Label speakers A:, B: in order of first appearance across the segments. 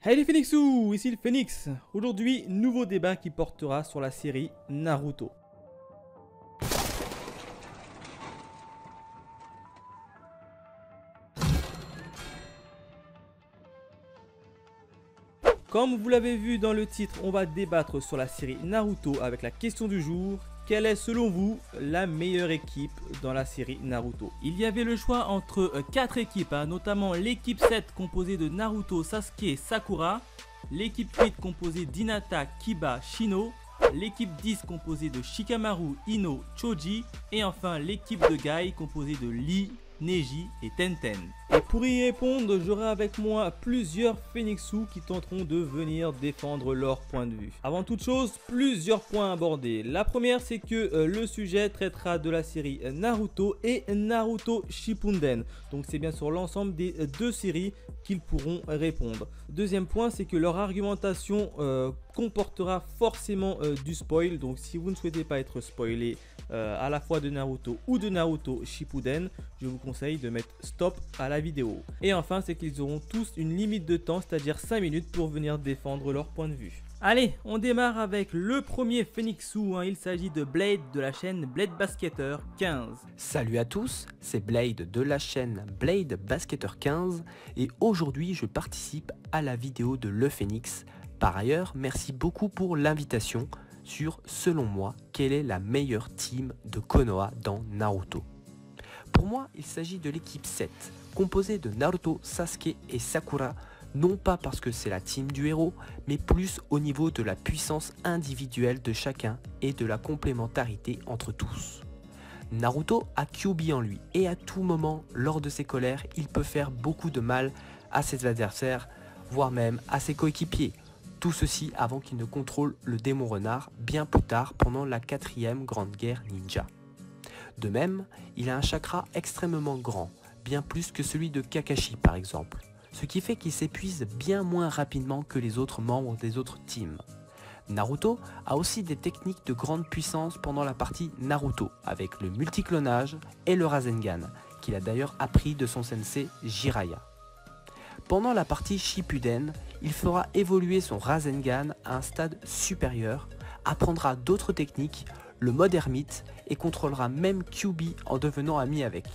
A: Hey les Phoenixous, ici le Phoenix. Aujourd'hui, nouveau débat qui portera sur la série Naruto. Comme vous l'avez vu dans le titre, on va débattre sur la série Naruto avec la question du jour. Quelle est selon vous la meilleure équipe dans la série Naruto? Il y avait le choix entre 4 équipes, notamment l'équipe 7 composée de Naruto, Sasuke, Sakura, l'équipe 8 composée d'Hinata, Kiba, Shino, l'équipe 10 composée de Shikamaru, Ino, Choji et enfin l'équipe de Guy composée de Lee, Neji et Tenten. Et pour y répondre, j'aurai avec moi plusieurs Phoenixous qui tenteront de venir défendre leur point de vue. Avant toute chose, plusieurs points abordés. La première, c'est que le sujet traitera de la série Naruto et Naruto Shippuden. Donc c'est bien sur l'ensemble des deux séries qu'ils pourront répondre. Deuxième point, c'est que leur argumentation comportera forcément du spoil. Donc si vous ne souhaitez pas être spoilé à la fois de Naruto ou de Naruto Shippuden, je vous conseille de mettre stop à la vidéo. Et enfin, c'est qu'ils auront tous une limite de temps, c'est-à-dire 5 minutes pour venir défendre leur point de vue. Allez, on démarre avec le premier Phoenixou, il s'agit de Blade de la chaîne Blade Basketter 15.
B: Salut à tous, c'est Blade de la chaîne Blade Basketter 15 et aujourd'hui je participe à la vidéo de Le Phoenix. Par ailleurs, merci beaucoup pour l'invitation sur, selon moi, quelle est la meilleure team de Konoha dans Naruto. Pour moi, il s'agit de l'équipe 7, composée de Naruto, Sasuke et Sakura, non pas parce que c'est la team du héros, mais plus au niveau de la puissance individuelle de chacun et de la complémentarité entre tous. Naruto a Kyuubi en lui et à tout moment, lors de ses colères, il peut faire beaucoup de mal à ses adversaires, voire même à ses coéquipiers. Tout ceci avant qu'il ne contrôle le démon renard bien plus tard pendant la 4e grande guerre ninja. De même, il a un chakra extrêmement grand, bien plus que celui de Kakashi par exemple, ce qui fait qu'il s'épuise bien moins rapidement que les autres membres des autres teams. Naruto a aussi des techniques de grande puissance pendant la partie Naruto, avec le multiclonage et le Rasengan, qu'il a d'ailleurs appris de son sensei Jiraiya. Pendant la partie Shippuden, il fera évoluer son Rasengan à un stade supérieur, apprendra d'autres techniques, le mode ermite et contrôlera même Kyuubi en devenant ami avec.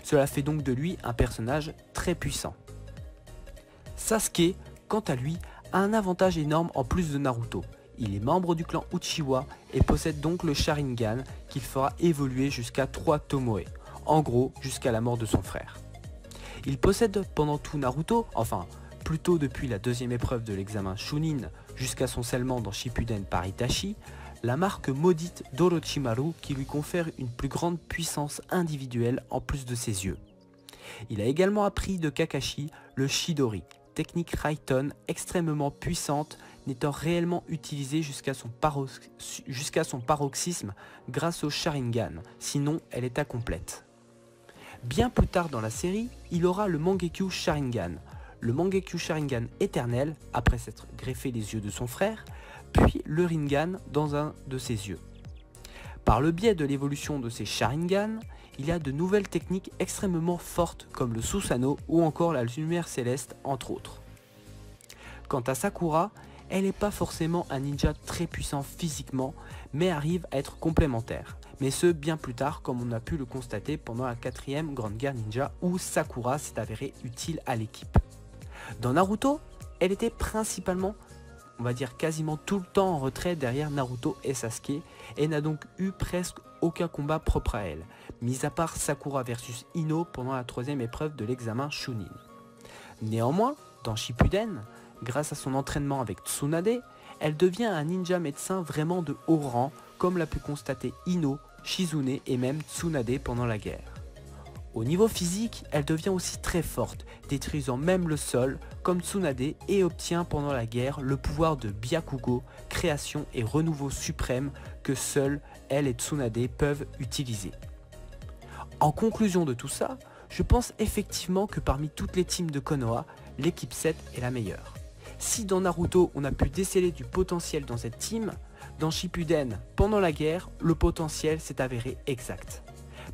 B: Cela fait donc de lui un personnage très puissant. Sasuke, quant à lui, a un avantage énorme en plus de Naruto. Il est membre du clan Uchiwa et possède donc le Sharingan qu'il fera évoluer jusqu'à 3 Tomoe, en gros jusqu'à la mort de son frère. Il possède pendant tout Naruto, enfin plutôt depuis la 2e épreuve de l'examen Chunin jusqu'à son scellement dans Shippuden par Itachi, la marque maudite d'Orochimaru qui lui confère une plus grande puissance individuelle en plus de ses yeux. Il a également appris de Kakashi le Chidori, technique Raiten extrêmement puissante n'étant réellement utilisée jusqu'à son paroxysme grâce au Sharingan, sinon elle est incomplète. Bien plus tard dans la série, il aura le Mangekyo Sharingan, le Mangekyo Sharingan éternel après s'être greffé les yeux de son frère, puis le Rinnegan dans un de ses yeux. Par le biais de l'évolution de ces Sharingan, il y a de nouvelles techniques extrêmement fortes comme le Susanoo ou encore la lumière céleste entre autres. Quant à Sakura, elle n'est pas forcément un ninja très puissant physiquement, mais arrive à être complémentaire. Mais ce bien plus tard comme on a pu le constater pendant la 4e grande guerre ninja où Sakura s'est avérée utile à l'équipe. Dans Naruto, elle était principalement, on va dire quasiment tout le temps en retrait derrière Naruto et Sasuke et n'a donc eu presque aucun combat propre à elle, mis à part Sakura versus Ino pendant la 3e épreuve de l'examen Chunin. Néanmoins, dans Shippuden, grâce à son entraînement avec Tsunade, elle devient un ninja médecin vraiment de haut rang comme l'a pu constater Ino, Shizune et même Tsunade pendant la guerre. Au niveau physique, elle devient aussi très forte, détruisant même le sol comme Tsunade et obtient pendant la guerre le pouvoir de Byakugo, création et renouveau suprême que seuls elle et Tsunade peuvent utiliser. En conclusion de tout ça, je pense effectivement que parmi toutes les teams de Konoha, l'équipe 7 est la meilleure. Si dans Naruto on a pu déceler du potentiel dans cette team, dans Shippuden, pendant la guerre, le potentiel s'est avéré exact.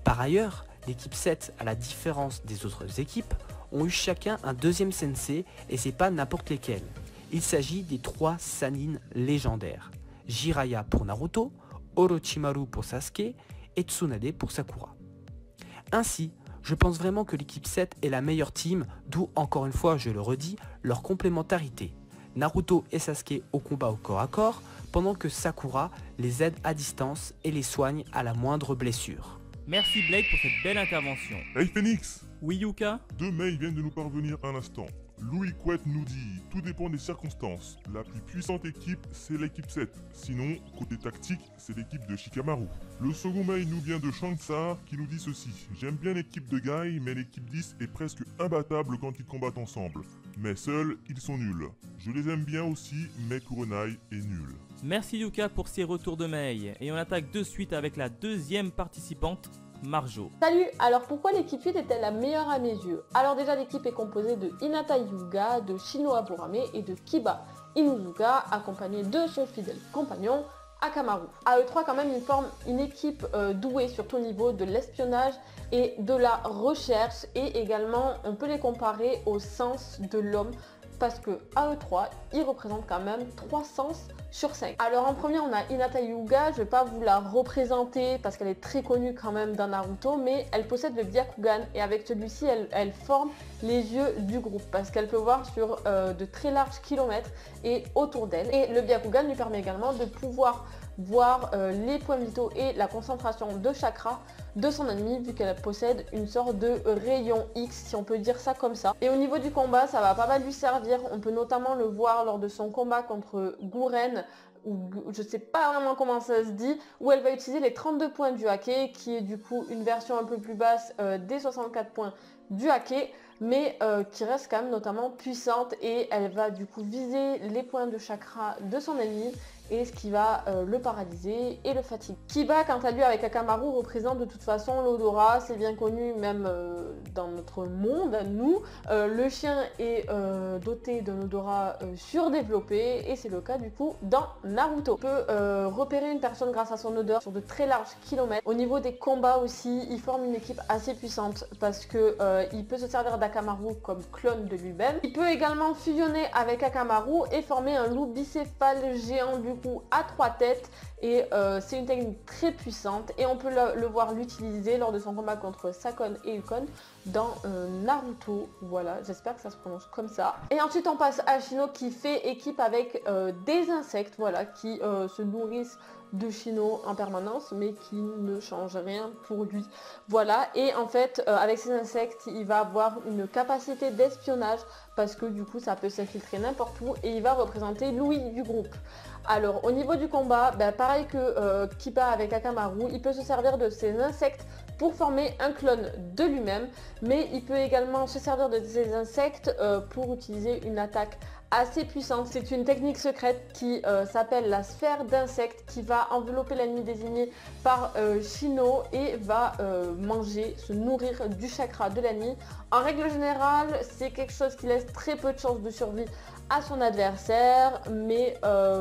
B: Par ailleurs, l'équipe 7, à la différence des autres équipes, ont eu chacun un deuxième sensei et c'est pas n'importe lesquels. Il s'agit des 3 Sannin légendaires. Jiraiya pour Naruto, Orochimaru pour Sasuke et Tsunade pour Sakura. Ainsi, je pense vraiment que l'équipe 7 est la meilleure team, d'où encore une fois je le redis, leur complémentarité. Naruto et Sasuke au combat au corps à corps, pendant que Sakura les aide à distance et les soigne à la moindre blessure.
A: Merci Blade pour cette belle intervention.
C: Hey Phoenix,
A: Oui Yuka?
C: 2 mails viennent de nous parvenir à l'instant. Louis Couette nous dit « Tout dépend des circonstances. La plus puissante équipe, c'est l'équipe 7. Sinon, côté tactique, c'est l'équipe de Shikamaru. » Le second mail nous vient de Shangsar qui nous dit ceci « J'aime bien l'équipe de Guy, mais l'équipe 10 est presque imbattable quand ils combattent ensemble. Mais seuls, ils sont nuls. Je les aime bien aussi, mais Kurenai est nul. »
A: Merci Yuka pour ces retours de mail. Et on attaque de suite avec la deuxième participante, Marjo.
D: Salut, alors pourquoi l'équipe 8 est-elle la meilleure à mes yeux? Alors déjà l'équipe est composée de Hinata Hyuga, de Shino Aburame et de Kiba Inuzuka, accompagné de son fidèle compagnon Akamaru. À eux trois quand même ils forment une équipe douée surtout au niveau de l'espionnage et de la recherche et également on peut les comparer au sens de l'homme parce que à eux trois ils représentent quand même 3 sens sur 5. Alors en premier on a Hinata Hyuga, je vais pas vous la représenter parce qu'elle est très connue quand même dans Naruto, mais elle possède le Byakugan et avec celui-ci elle forme les yeux du groupe parce qu'elle peut voir sur de très larges kilomètres et autour d'elle. Et le Byakugan lui permet également de pouvoir voir les points vitaux et la concentration de chakra de son ennemi vu qu'elle possède une sorte de rayon X si on peut dire ça comme ça. Et au niveau du combat ça va pas mal lui servir, on peut notamment le voir lors de son combat contre Gouren ou je sais pas vraiment comment ça se dit, où elle va utiliser les 32 points du hake qui est du coup une version un peu plus basse des 64 points du hake mais qui reste quand même notamment puissante et elle va du coup viser les points de chakra de son ennemi et ce qui va le paralyser et le fatiguer. Kiba quant à lui avec Akamaru représente de toute façon l'odorat, c'est bien connu même dans notre monde, nous. Le chien est doté d'un odorat surdéveloppé et c'est le cas du coup dans Naruto. On peut repérer une personne grâce à son odeur sur de très larges kilomètres. Au niveau des combats aussi, il forme une équipe assez puissante parce que il peut se servir d'Akamaru comme clone de lui-même. Il peut également fusionner avec Akamaru et former un loup bicéphale géant du coup à 3 têtes et c'est une technique très puissante et on peut le voir l'utiliser lors de son combat contre Sakon et Ukon dans Naruto. Voilà, j'espère que ça se prononce comme ça. Et ensuite on passe à Shino qui fait équipe avec des insectes, voilà, qui se nourrissent de Shino en permanence mais qui ne change rien pour lui. Voilà, et en fait avec ces insectes il va avoir une capacité d'espionnage parce que du coup ça peut s'infiltrer n'importe où et il va représenter l'ouïe du groupe. Alors au niveau du combat, pareil que Kiba avec Akamaru, il peut se servir de ces insectes pour former un clone de lui-même, mais il peut également se servir de ces insectes pour utiliser une attaque assez puissante. C'est une technique secrète qui s'appelle la sphère d'insectes qui va envelopper l'ennemi désigné par Shino et va manger, se nourrir du chakra de l'ennemi. En règle générale, c'est quelque chose qui laisse très peu de chances de survie à son adversaire, mais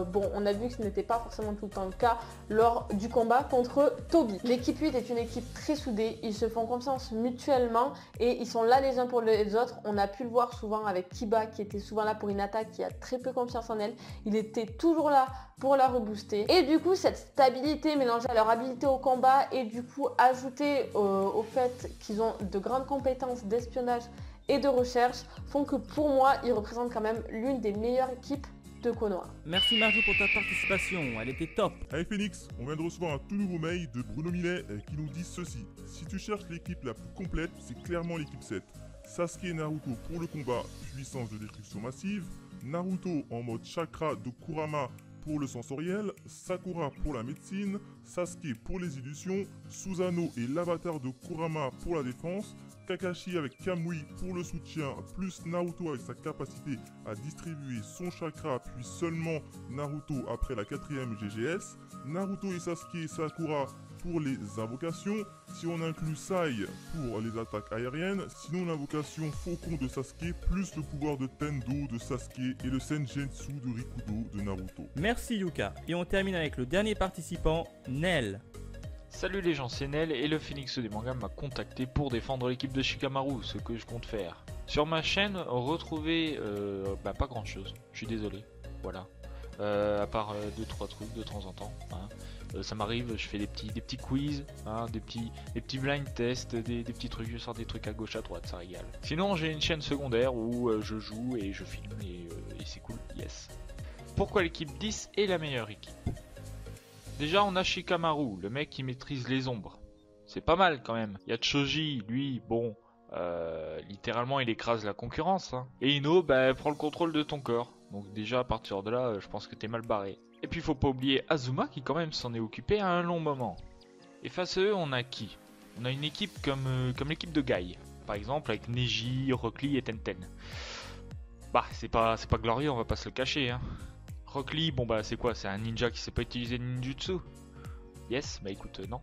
D: bon, on a vu que ce n'était pas forcément tout le temps le cas lors du combat contre Toby. L'équipe 8 est une équipe très soudée, ils se font confiance mutuellement et ils sont là les uns pour les autres. On a pu le voir souvent avec Kiba qui était souvent là pour une attaque, qui a très peu confiance en elle, il était toujours là pour la rebooster. Et du coup cette stabilité mélangée à leur habilité au combat et du coup ajoutée au fait qu'ils ont de grandes compétences d'espionnage et de recherche font que pour moi ils représentent quand même l'une des meilleures équipes de Konoha.
A: Merci Marjo pour ta participation, elle était top.
C: Hey Phoenix, on vient de recevoir un tout nouveau mail de Bruno Millet qui nous dit ceci. Si tu cherches l'équipe la plus complète, c'est clairement l'équipe 7. Sasuke et Naruto pour le combat, puissance de destruction massive. Naruto en mode chakra de Kurama pour le sensoriel, Sakura pour la médecine, Sasuke pour les illusions, Susanoo et l'avatar de Kurama pour la défense, Kakashi avec Kamui pour le soutien, plus Naruto avec sa capacité à distribuer son chakra, puis seulement Naruto après la 4ème GGS, Naruto et Sasuke et Sakura pour les invocations, si on inclut Sai pour les attaques aériennes, sinon l'invocation Faucon de Sasuke, plus le pouvoir de Tendo de Sasuke et le Senjutsu de Rikudo de Naruto.
A: Merci Yuka. Et on termine avec le dernier participant, Nel.
E: Salut les gens, c'est Nel et le Phoenix des mangas m'a contacté pour défendre l'équipe de Shikamaru, ce que je compte faire. Sur ma chaîne, retrouver pas grand chose, je suis désolé, voilà. À part 2-3 trucs de temps en temps, hein. Ça m'arrive, je fais des petits quiz, hein, des petits blind tests, des petits trucs, je sors des trucs à gauche à droite, ça régale. Sinon j'ai une chaîne secondaire où je joue et je filme et c'est cool, yes. Pourquoi l'équipe 10 est la meilleure équipe? Déjà on a Shikamaru, le mec qui maîtrise les ombres. C'est pas mal quand même. Il y a Choji, lui, bon, littéralement il écrase la concurrence, hein. Et Ino, prend le contrôle de ton corps. Donc déjà à partir de là, je pense que t'es mal barré. Et puis faut pas oublier Azuma qui quand même s'en est occupé à un long moment. Et face à eux, on a qui? On a une équipe comme l'équipe de Guy. Par exemple avec Neji, Rock Lee et Tenten. Bah c'est pas glorieux, on va pas se le cacher, hein. Rock Lee, bon c'est quoi? C'est un ninja qui sait pas utiliser le ninjutsu? Yes, écoute, non.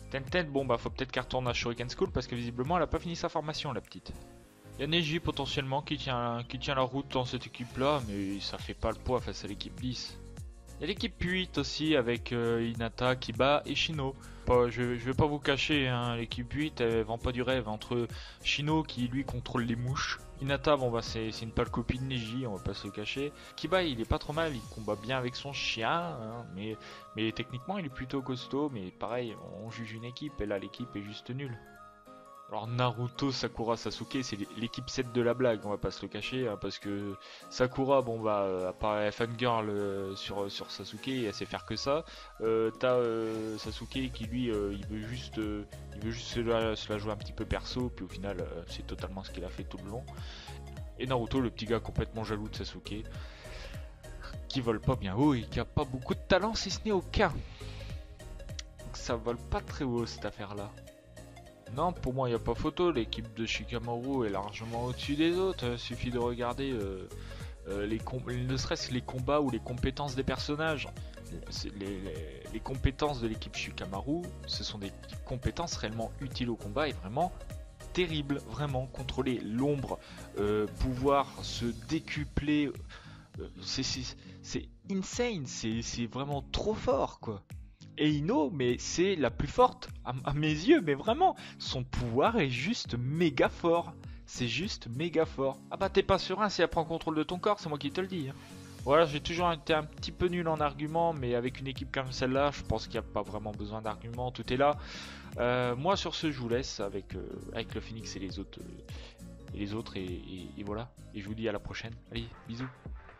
E: Tenten, bon faut peut-être qu'elle retourne à Shuriken School parce que visiblement elle a pas fini sa formation, la petite. Il y a Neji potentiellement qui tient la route dans cette équipe là, mais ça fait pas le poids face à l'équipe 10. Il y a l'équipe 8 aussi avec Hinata, Kiba et Shino. Je vais pas vous cacher, hein, l'équipe 8 elle vend pas du rêve. Entre Shino qui lui contrôle les mouches, Hinata c'est une pâle copie de Neji, on va pas se le cacher. Kiba il est pas trop mal, il combat bien avec son chien, hein, mais techniquement il est plutôt costaud. Mais pareil, on juge une équipe et là l'équipe est juste nulle. Alors Naruto, Sakura, Sasuke, c'est l'équipe 7 de la blague, on va pas se le cacher, hein, parce que Sakura, à part la fangirl sur Sasuke, elle sait faire que ça. T'as Sasuke qui lui, il veut juste se la jouer un petit peu perso, puis au final, c'est totalement ce qu'il a fait tout le long. Et Naruto, le petit gars complètement jaloux de Sasuke, qui vole pas bien haut et qui a pas beaucoup de talent, si ce n'est aucun. Donc ça vole pas très haut cette affaire-là. Non, pour moi il n'y a pas photo, l'équipe de Shikamaru est largement au-dessus des autres, suffit de regarder ne serait-ce les combats ou les compétences des personnages. Les compétences de l'équipe Shikamaru, ce sont des compétences réellement utiles au combat et vraiment terribles, vraiment contrôler l'ombre, pouvoir se décupler, c'est insane, c'est vraiment trop fort quoi. Et Ino, mais c'est la plus forte à mes yeux, mais vraiment, son pouvoir est juste méga fort. C'est juste méga fort. Ah bah t'es pas serein si elle prend contrôle de ton corps, c'est moi qui te le dis. Hein. Voilà, j'ai toujours été un petit peu nul en arguments, mais avec une équipe comme celle-là, je pense qu'il n'y a pas vraiment besoin d'arguments, tout est là. Moi sur ce, je vous laisse avec le Phoenix et les autres, et voilà. Et je vous dis à la prochaine. Allez, bisous.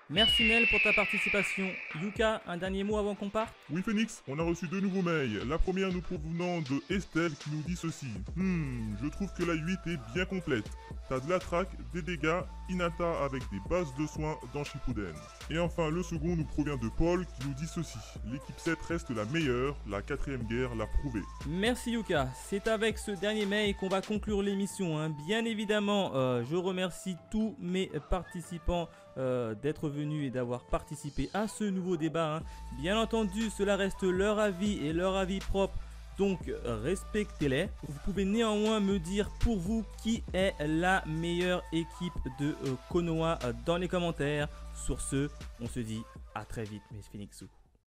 A: Merci Nel pour ta participation. Yuka, un dernier mot avant qu'on parte?
C: Oui Phoenix, on a reçu 2 nouveaux mails. La première nous provenant de Estelle qui nous dit ceci. Je trouve que la 8 est bien complète. T'as de la traque, des dégâts, Hinata avec des bases de soins dans Shippuden. Et enfin le second nous provient de Paul qui nous dit ceci. L'équipe 7 reste la meilleure, la 4ème guerre l'a prouvé.
A: Merci Yuka, c'est avec ce dernier mail qu'on va conclure l'émission. Hein. Bien évidemment, je remercie tous mes participants d'être venus et d'avoir participé à ce nouveau débat. Hein. Bien entendu, cela reste leur avis et leur avis propre, donc respectez-les. Vous pouvez néanmoins me dire pour vous qui est la meilleure équipe de Konoha dans les commentaires. Sur ce, on se dit à très vite mes Phoenixous.